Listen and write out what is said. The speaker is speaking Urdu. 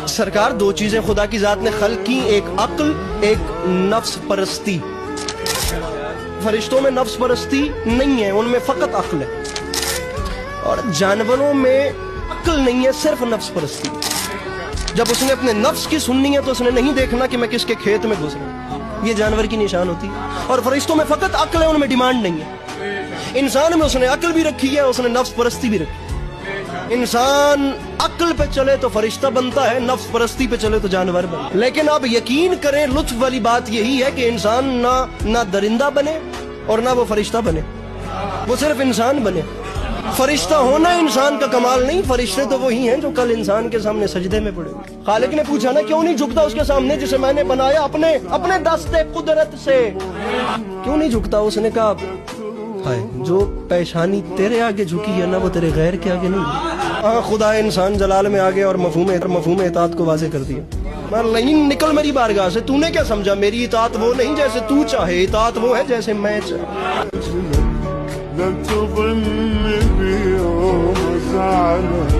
سرکار دو چیزیں خدا کی ذات نے خلق کی، ایک عقل، ایک نفس پرستی۔ فرشتوں میں نفس پرستی نہیں ہے، ان میں فقط عقل ہے، اور جانوروں میں عقل نہیں ہے، صرف نفس پرستی۔ جب اس نے اپنے نفس کی سننی ہے تو اس نے نہیں دیکھنا کہ میں کس کے کھیت میں گھس رہا ہوں، یہ جانور کی نشان ہوتی ہے۔ اور فرشتوں میں فقط عقل ہے، ان میں ڈیمانڈ نہیں ہے۔ انسان میں اس نے عقل بھی رکھی ہے، اس نے نفس پرستی بھی رکھی ہے۔ انسان عقل پہ چلے تو فرشتہ بنتا ہے، نفس پرستی پہ چلے تو جانور بنتا ہے۔ لیکن آپ یقین کریں، لطف والی بات یہی ہے کہ انسان نہ درندہ بنے اور نہ وہ فرشتہ بنے، وہ صرف انسان بنے۔ فرشتہ ہونا انسان کا کمال نہیں، فرشتے تو وہی ہیں جو کل انسان کے سامنے سجدے میں پڑے ہوئے۔ خالق نے پوچھا نا، کیوں نہیں جھکتا اس کے سامنے جسے میں نے بنایا اپنے دست قدرت سے؟ کیوں نہیں جھکتا؟ اس نے کہا جو پیشانی تیرے آگے جھکی ہے نا، وہ تیرے غیر کے آگے نہیں۔ خدا انسان جلال میں آگے اور مفہوم اطاعت کو واضح کر دیا۔ نہیں، نکل میری بارگاہ سے، تو نے کیا سمجھا؟ میری اطاعت وہ نہیں جیسے تو چاہے، اطاعت وہ ہے جیسے میں چاہے۔ لا تظن بيوم زعلان